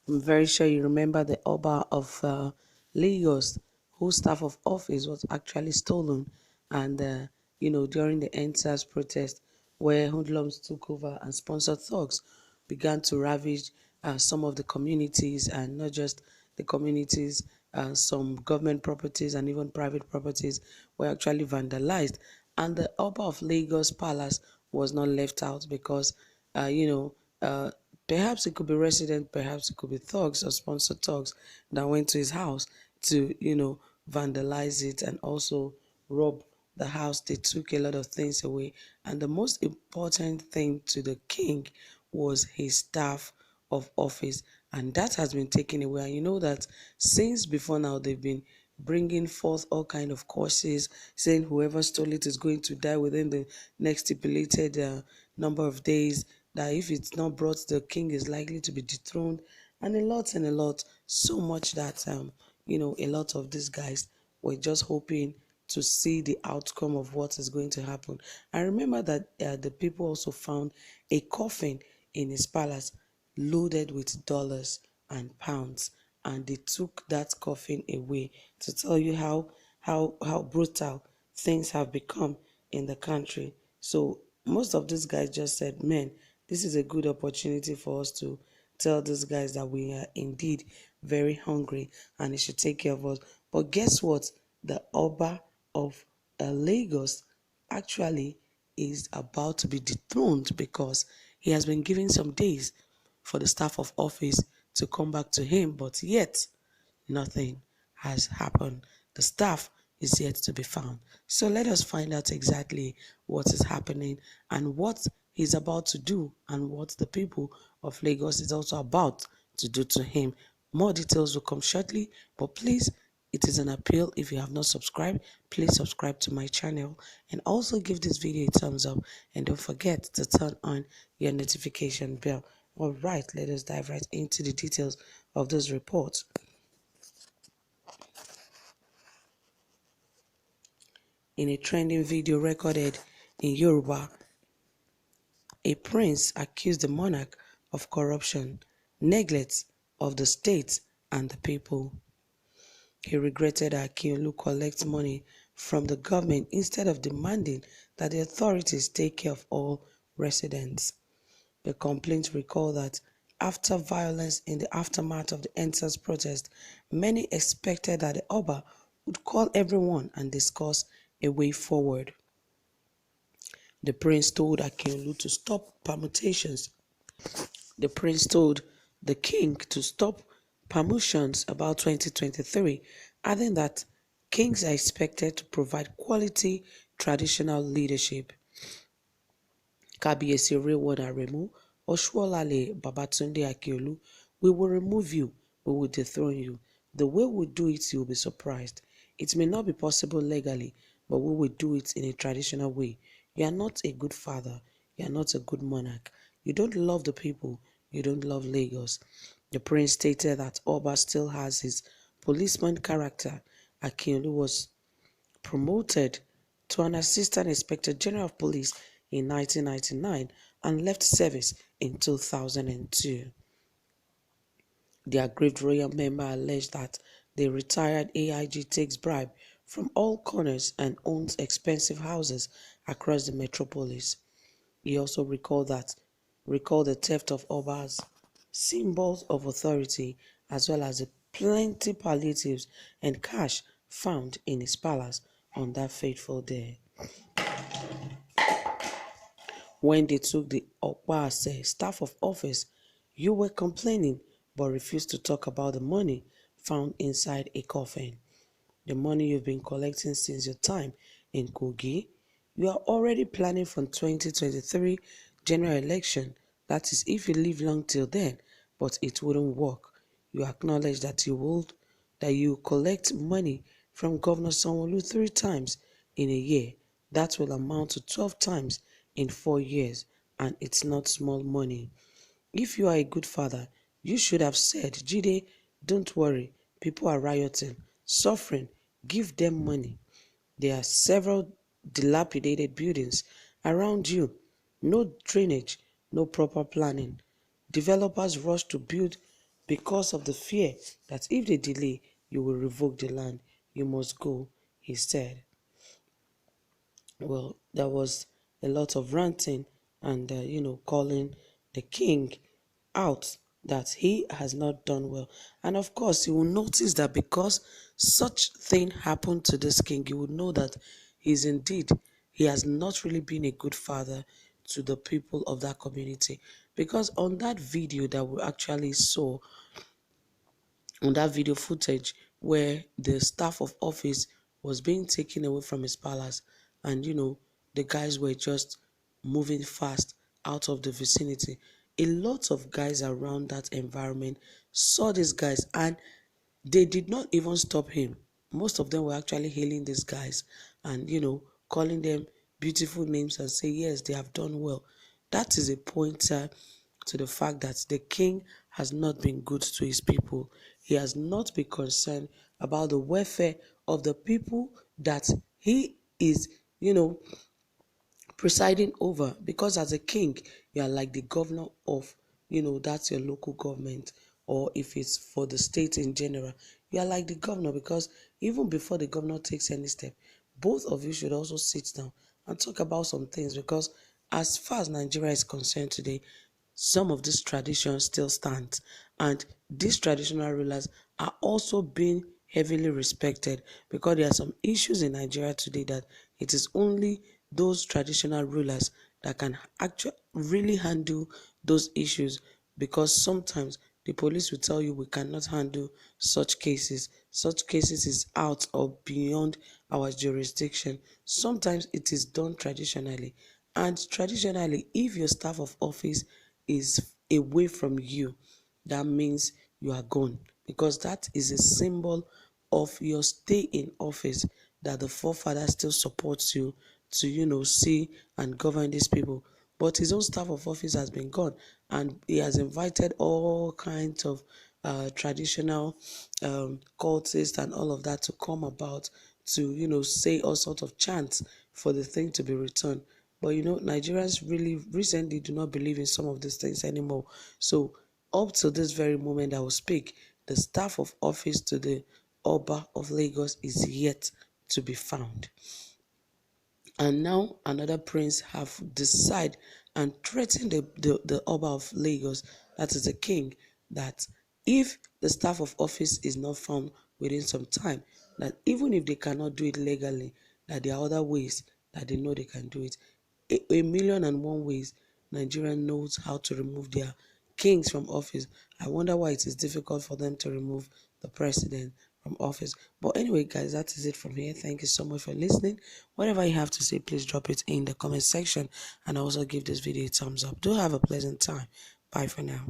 I'm very sure you remember the Oba of Lagos, whose staff of office was actually stolen. And, during the NSAS protest, where hoodlums took over and sponsored thugs, began to ravage some of the communities, and not just the communities, some government properties and even private properties were actually vandalized. And the Oba of Lagos Palace was not left out because, uh, you know, uh, perhaps it could be resident, perhaps it could be thugs or sponsored thugs that went to his house to, vandalize it and also rob the house. They took a lot of things away. And the most important thing to the king was his staff of office. And that has been taken away. And you know that since before now, they've been bringing forth all kind of courses, saying whoever stole it is going to die within the next stipulated number of days, that if it's not brought, the king is likely to be dethroned, and a lot, so much that, a lot of these guys were just hoping to see the outcome of what is going to happen. I remember that the people also found a coffin in his palace loaded with dollars and pounds, and they took that coffin away, to tell you how brutal things have become in the country. So most of these guys just said, man, this is a good opportunity for us to tell these guys that we are indeed very hungry and they should take care of us. But guess what? The Oba of Lagos actually is about to be dethroned because he has been given some days for the staff of office to come back to him, but yet nothing has happened. The staff is yet to be found. So let us find out exactly what is happening and what he's about to do and what the people of Lagos is also about to do to him. More details will come shortly, but please, it is an appeal. If you have not subscribed, please subscribe to my channel and also give this video a thumbs up, and don't forget to turn on your notification bell. All right, let us dive right into the details of this report. In a trending video recorded in Yoruba, a prince accused the monarch of corruption, neglect of the state and the people. He regretted that Akinolu collects money from the government instead of demanding that the authorities take care of all residents. The complaint recalled that after violence in the aftermath of the NSAS protest, many expected that the Oba would call everyone and discuss a way forward. The prince told Akinolu to stop permutations. The prince told the king to stop permutations about 2023, adding that kings are expected to provide quality traditional leadership. Kabiyesi Reward Aremu, Oshuolale Babatunde Akiolu, we will remove you, we will dethrone you. The way we do it, you will be surprised. It may not be possible legally, but we will do it in a traditional way. You are not a good father, you are not a good monarch. You don't love the people, you don't love Lagos. The prince stated that Oba still has his policeman character. Akiolu was promoted to an assistant inspector general of police in 1999 and left service in 2002. The aggrieved royal member alleged that the retired AIG takes bribe from all corners and owns expensive houses across the metropolis. He also recalled the theft of Oba's symbols of authority, as well as the plenty palliatives and cash found in his palace on that fateful day. When they took the Okpase staff of office, you were complaining but refused to talk about the money found inside a coffin. The money you've been collecting since your time in Kogi. You are already planning for 2023 general election. That is, if you live long till then, but it wouldn't work. You acknowledge that you collect money from Governor Sanwo-Olu 3 times in a year. That will amount to 12 times in 4 years, and it's not small money. If you are a good father, you should have said, Jide, don't worry, people are rioting, suffering, give them money. There are several dilapidated buildings around you, no drainage, no proper planning. Developers rush to build because of the fear that if they delay, you will revoke the land. You must go, he said. Well, there was a lot of ranting and, calling the king out that he has not done well. And of course, you will notice that because such thing happened to this king, you would know that he has not really been a good father to the people of that community. Because on that video that we actually saw, on that video footage where the staff of office was being taken away from his palace, and the guys were just moving fast out of the vicinity. A lot of guys around that environment saw these guys, and they did not even stop him. Most of them were actually hailing these guys and, calling them beautiful names and say, yes, they have done well. That is a pointer to the fact that the king has not been good to his people. He has not been concerned about the welfare of the people that he is, presiding over. Because as a king, you are like the governor of, that's your local government, or if it's for the state in general, you are like the governor. Because even before the governor takes any step, both of you should also sit down and talk about some things. Because as far as Nigeria is concerned today, some of these traditions still stand, and these traditional rulers are also being heavily respected. Because there are some issues in Nigeria today that it is only those traditional rulers that can actually really handle those issues. Because sometimes the police will tell you we cannot handle such cases is out or beyond our jurisdiction. Sometimes it is done traditionally, and traditionally, if your staff of office is away from you, that means you are gone, because that is a symbol of your stay in office, that the forefather still supports you to, see and govern these people. But his own staff of office has been gone, and he has invited all kinds of traditional cultists and all of that to come about to, say all sorts of chants for the thing to be returned. But Nigerians really recently do not believe in some of these things anymore. So up to this very moment I will speak, the staff of office to the Oba of Lagos is yet to be found. And now another prince have decided and threatened the Oba of Lagos, that is the king, that if the staff of office is not found within some time, that even if they cannot do it legally, that there are other ways that they know they can do it. A million and one ways Nigeria knows how to remove their kings from office. I wonder why it is difficult for them to remove the president from office. But anyway, guys, that is it from here. Thank you so much for listening. Whatever you have to say, please drop it in the comment section, and also give this video a thumbs up. Do have a pleasant time. Bye for now.